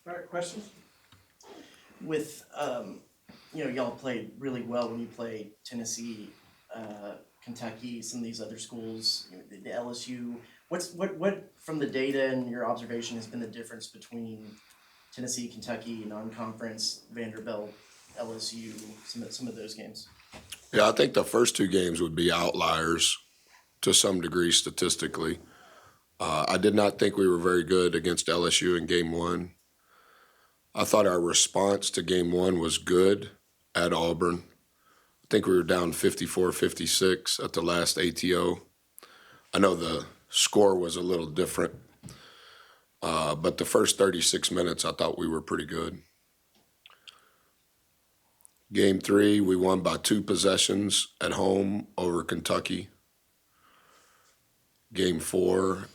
All right, questions? With y'all played really well when you played Tennessee, Kentucky, some of these other schools, the LSU. What from the data and your observation has been the difference between Tennessee, Kentucky, non-conference, Vanderbilt, LSU, some of those games? Yeah, I think the first two games would be outliers to some degree statistically. I did not think we were very good against LSU in game one. I thought our response to game one was good at Auburn. I think we were down 54-56 at the last ATO. I know the score was a little different, but the first 36 minutes I thought we were pretty good. Game three, we won by 2 possessions at home over Kentucky. Game four,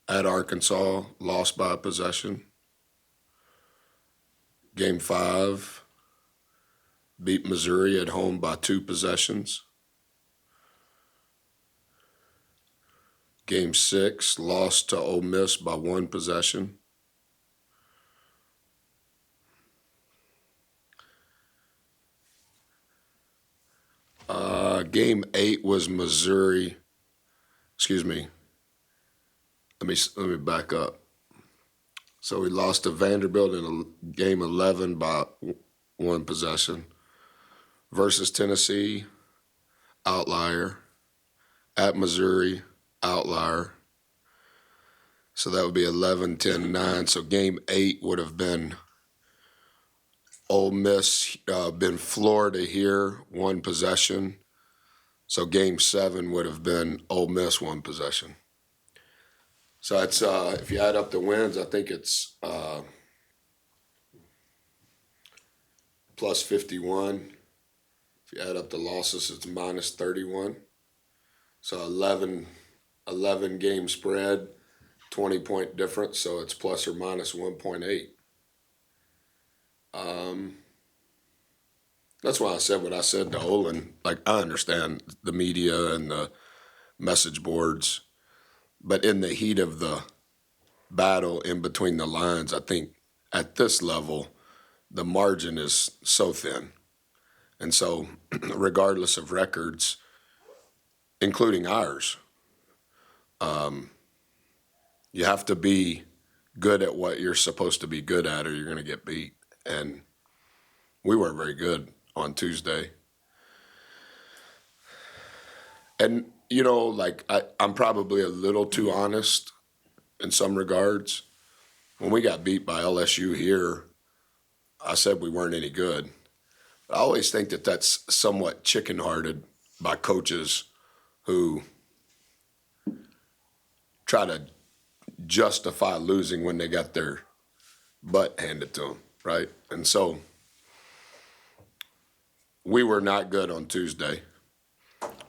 at Arkansas, lost by a possession. Game five, beat Missouri at home by 2 possessions. Game 6, lost to Ole Miss by 1 possession. Game 8 was Missouri. Excuse me. Let me back up. So we lost to Vanderbilt in game 11 by 1 possession. Versus Tennessee, outlier. At Missouri, outlier. So that would be 11, 10, 9. So game 8 would have been Ole Miss, been Florida here, 1 possession. So game 7 would have been Ole Miss, 1 possession. So it's if you add up the wins, I think it's plus 51. If you add up the losses, it's minus 31. So 11 game spread, 20-point difference. So it's plus or minus 1.8. That's why I said what I said to Olin. Like, I understand the media and the message boards, but in the heat of the battle in between the lines, I think at this level, the margin is so thin. And so, regardless of records, including ours, you have to be good at what you're supposed to be good at or you're going to get beat. And we weren't very good on Tuesday. And, I'm probably a little too honest in some regards. When we got beat by LSU here, I said we weren't any good. I always think that that's somewhat chicken-hearted by coaches who try to justify losing when they got their butt handed to them, right? And so we were not good on Tuesday,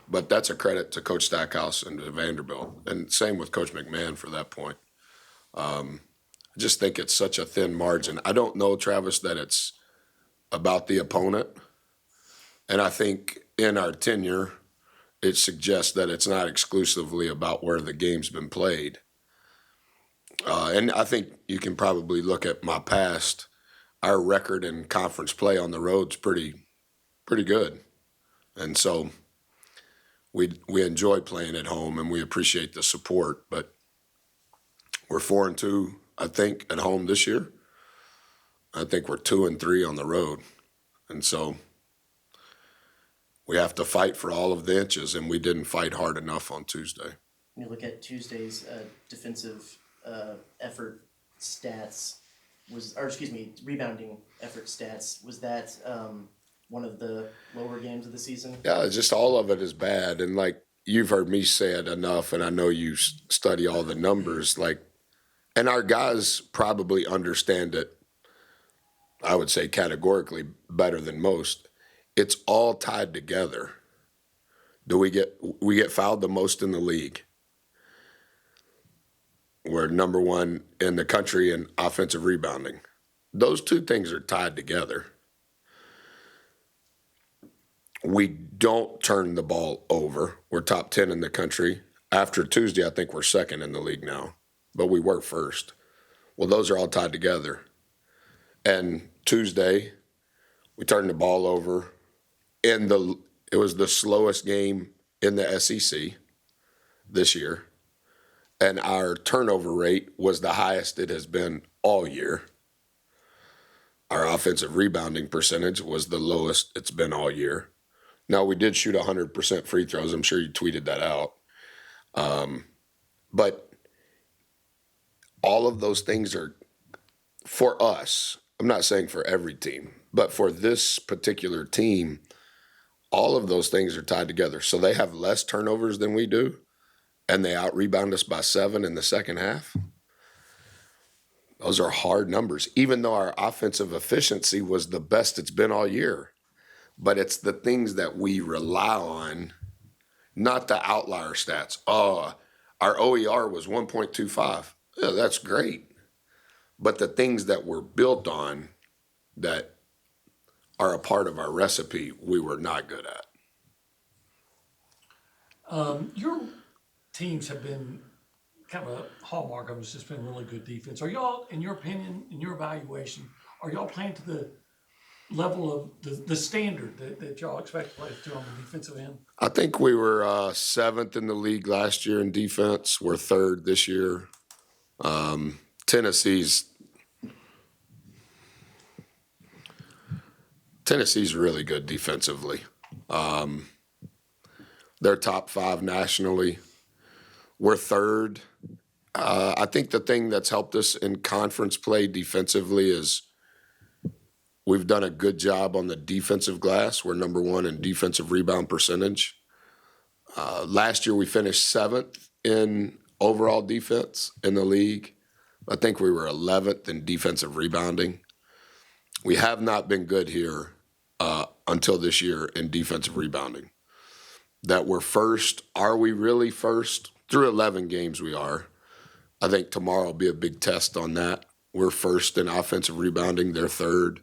but that's a credit to Coach Stackhouse and to Vanderbilt, and same with Coach McMahon for that point. I just think it's such a thin margin. I don't know, Travis, that it's about the opponent, and I think in our tenure, it suggests that it's not exclusively about where the game's been played. And I think you can probably look at my past. Our record in conference play on the road's pretty good. And so we enjoy playing at home and we appreciate the support, but we're 4-2, I think, at home this year. I think we're 2-3 on the road. And so we have to fight for all of the inches, and we didn't fight hard enough on Tuesday. When you look at Tuesday's defensive effort stats, rebounding effort stats, was that one of the lower games of the season? Yeah, just all of it is bad. And like you've heard me say it enough, and I know you study all the numbers, and our guys probably understand it, I would say categorically better than most. It's all tied together. We get fouled the most in the league. We're number 1 in the country in offensive rebounding. Those two things are tied together. We don't turn the ball over. We're top 10 in the country. After Tuesday, I think we're second in the league now, but we were first. Well, those are all tied together. And Tuesday, we turned the ball over. It was the slowest game in the SEC this year. And our turnover rate was the highest it has been all year. Our offensive rebounding percentage was the lowest it's been all year. Now, we did shoot 100% free throws. I'm sure you tweeted that out. But all of those things are, for us, I'm not saying for every team, but for this particular team, all of those things are tied together. So they have less turnovers than we do, and they out-rebound us by 7 in the second half. Those are hard numbers, even though our offensive efficiency was the best it's been all year. But it's the things that we rely on, not the outlier stats. Oh, our OER was 1.25. Yeah, that's great. But the things that we're built on that are a part of our recipe, we were not good at. Your teams have been kind of a hallmark of it's just been really good defense. Are y'all, in your opinion, in your evaluation, are y'all playing to the level of the standard that y'all expect to play to on the defensive end? I think we were 7th in the league last year in defense. We're 3rd this year. Tennessee's really good defensively. They're top 5 nationally. We're 3rd. I think the thing that's helped us in conference play defensively is we've done a good job on the defensive glass. We're number 1 in defensive rebound percentage. Last year we finished 7th in overall defense in the league. I think we were 11th in defensive rebounding. We have not been good here until this year in defensive rebounding. That we're first. Are we really first? Through 11 games we are. I think tomorrow will be a big test on that. We're first in offensive rebounding. They're 3rd.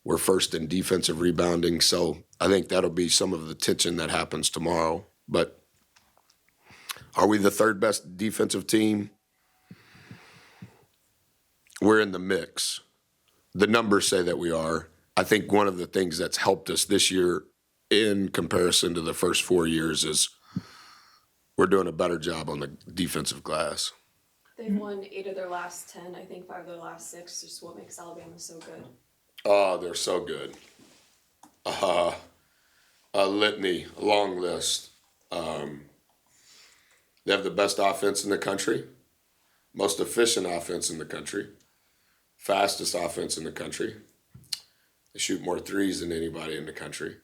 We're first in defensive rebounding. So I think that'll be some of the tension that happens tomorrow. But are we the 3rd best defensive team? We're in the mix. The numbers say that we are. I think one of the things that's helped us this year in comparison to the first 4 years is we're doing a better job on the defensive glass. They've won 8 of their last 10, I think 5 of their last 6, just what makes Alabama so good. Oh, they're so good. A litany, a long list. They have the best offense in the country, most efficient offense in the country, fastest offense in the country. They shoot more threes than anybody in the country.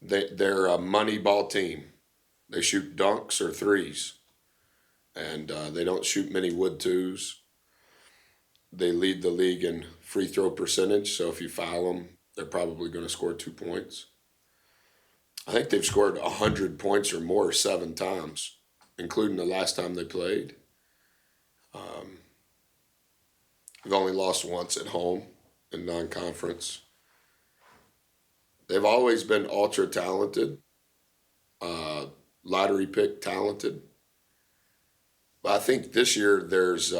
They're a money ball team. They shoot dunks or threes, and they don't shoot many wood twos. They lead the league in free throw percentage, so if you foul them, they're probably going to score 2 points. I think they've scored 100 points or more 7 times, including the last time they played. We've only lost once at home in non-conference. They've always been ultra talented, lottery pick talented. But I think this year there's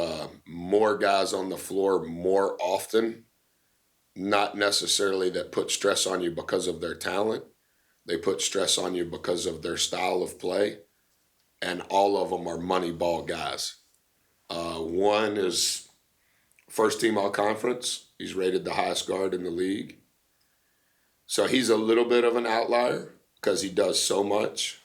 more guys on the floor more often, not necessarily that put stress on you because of their talent. They put stress on you because of their style of play, and all of them are money ball guys. One is first team all conference. He's rated the highest guard in the league. So he's a little bit of an outlier because he does so much.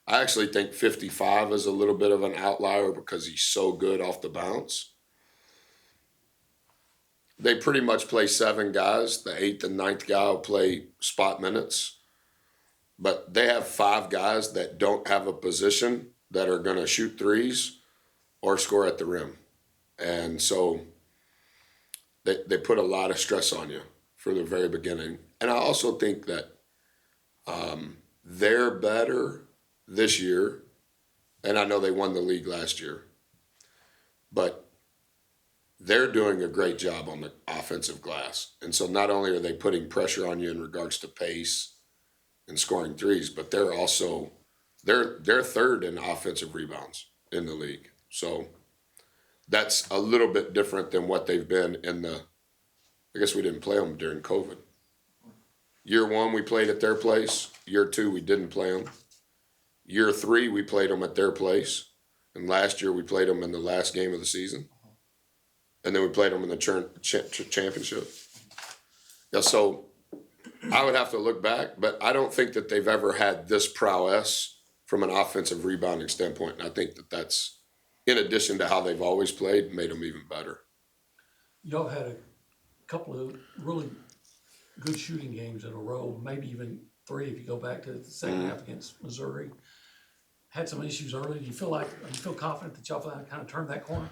I actually think 55 is a little bit of an outlier because he's so good off the bounce. They pretty much play 7 guys. The 8th and 9th guy will play spot minutes. But they have 5 guys that don't have a position that are going to shoot threes or score at the rim. And so they put a lot of stress on you from the very beginning. And I also think that they're better this year, and I know they won the league last year, but they're doing a great job on the offensive glass. And so not only are they putting pressure on you in regards to pace and scoring threes, but they're 3rd in offensive rebounds in the league. So that's a little bit different than what they've been I guess we didn't play them during COVID. Year 1, we played at their place. Year 2, we didn't play them. Year 3, we played them at their place. And last year, we played them in the last game of the season. And then we played them in the championship. Yeah, so I would have to look back, but I don't think that they've ever had this prowess from an offensive rebounding standpoint. And I think that that's, in addition to how they've always played, made them even better. Y'all had a couple of really good shooting games in a row, maybe even 3 if you go back to the second half against Missouri. Had some issues early. Do you feel confident that y'all kind of turned that corner?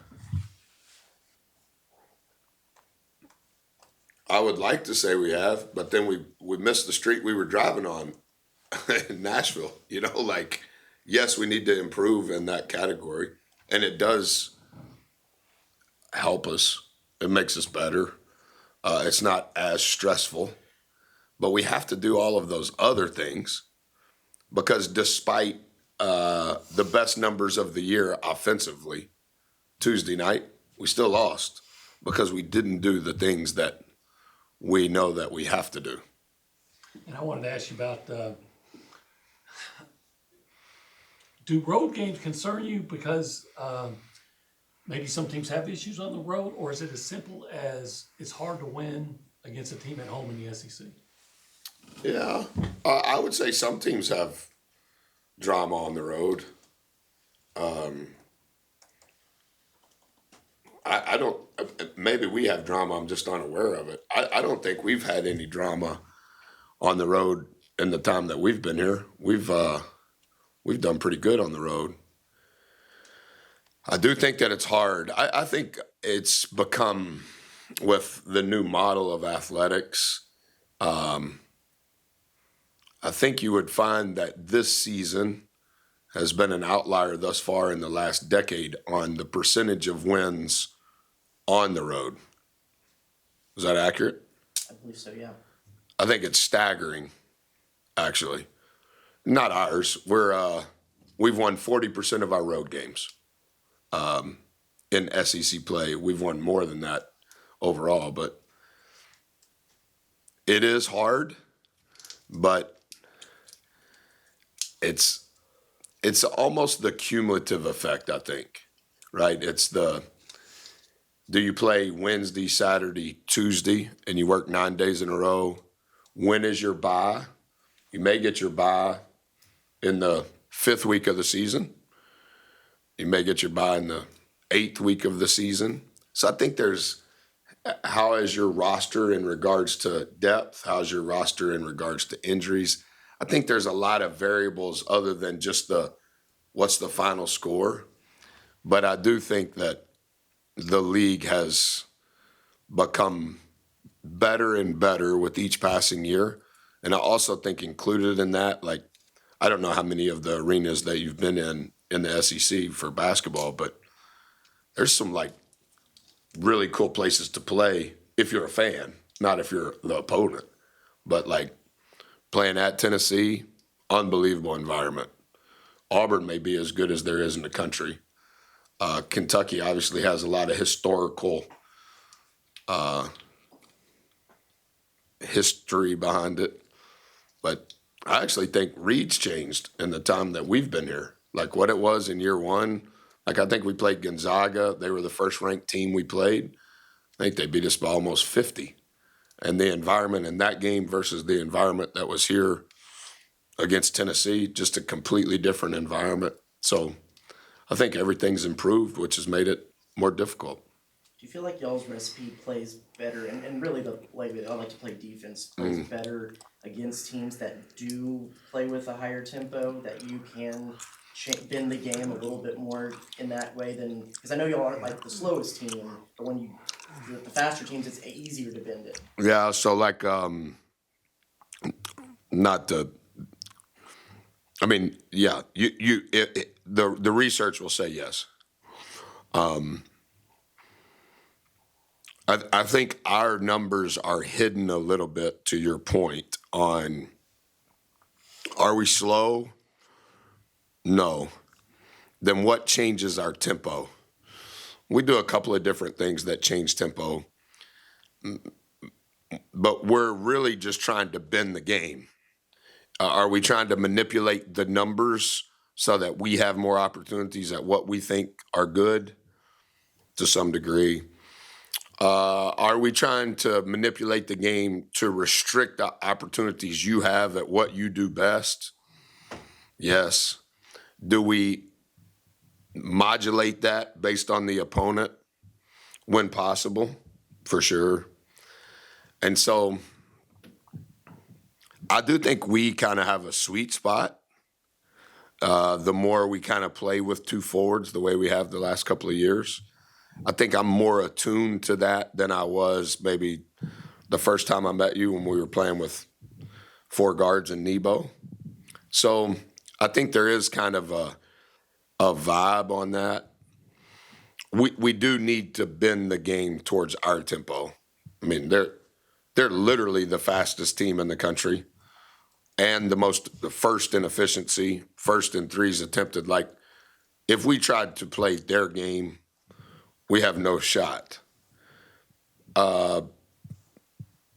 I would like to say we have, but then we missed the street we were driving on in Nashville. Yes, we need to improve in that category, and it does help us. It makes us better. It's not as stressful, but we have to do all of those other things because despite the best numbers of the year offensively, Tuesday night, we still lost because we didn't do the things that we know that we have to do. And I wanted to ask you about, do road games concern you because maybe some teams have issues on the road, or is it as simple as it's hard to win against a team at home in the SEC? Yeah, I would say some teams have drama on the road. I don't, maybe we have drama, I'm just unaware of it. I don't think we've had any drama on the road in the time that we've been here. We've done pretty good on the road. I do think that it's hard. I think it's become, with the new model of athletics, I think you would find that this season has been an outlier thus far in the last decade on the percentage of wins on the road. Is that accurate? I believe so, yeah. I think it's staggering, actually. Not ours. We've won 40% of our road games in SEC play. We've won more than that overall, but it is hard, but it's almost the cumulative effect, I think, right? It's do you play Wednesday, Saturday, Tuesday, and you work 9 days in a row? When is your bye? You may get your bye in the 5th week of the season. You may get your bye in the 8th week of the season. So I think how is your roster in regards to depth? How's your roster in regards to injuries? I think there's a lot of variables other than just what's the final score. But I do think that the league has become better and better with each passing year. And I also think included in that, I don't know how many of the arenas that you've been in the SEC for basketball, but there's some really cool places to play if you're a fan, not if you're the opponent. But playing at Tennessee, unbelievable environment. Auburn may be as good as there is in the country. Kentucky obviously has a lot of historical history behind it. But I actually think Reed's changed in the time that we've been here. What it was in year 1. I think we played Gonzaga. They were the first-ranked team we played. I think they beat us by almost 50. And the environment in that game versus the environment that was here against Tennessee, just a completely different environment. So I think everything's improved, which has made it more difficult. Do you feel like y'all's recipe plays better, and really I like to play defense, plays better against teams that do play with a higher tempo, that you can bend the game a little bit more in that way than, because I know y'all aren't the slowest team, but when you do the faster teams, it's easier to bend it. Yeah, so the research will say yes. I think our numbers are hidden a little bit, to your point on, are we slow? No. Then what changes our tempo? We do a couple of different things that change tempo, but we're really just trying to bend the game. Are we trying to manipulate the numbers so that we have more opportunities at what we think are good? To some degree. Are we trying to manipulate the game to restrict the opportunities you have at what you do best? Yes. Do we modulate that based on the opponent when possible? For sure. And so I do think we kind of have a sweet spot. The more we kind of play with two forwards the way we have the last couple of years. I think I'm more attuned to that than I was maybe the first time I met you when we were playing with 4 guards and Nebo. So I think there is kind of a vibe on that. We do need to bend the game towards our tempo. I mean, they're literally the fastest team in the country and the first in efficiency, first in threes attempted. Like, if we tried to play their game, we have no shot. And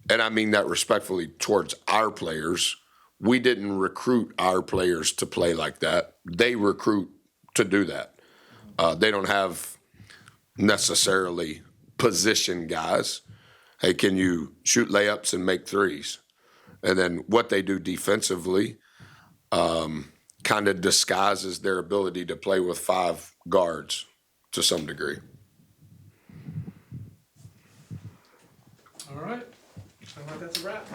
I mean that respectfully towards our players. We didn't recruit our players to play like that. They recruit to do that. They don't have necessarily position guys. Hey, can you shoot layups and make threes? And then what they do defensively kind of disguises their ability to play with 5 guards to some degree. All right. Sounds like that's a wrap.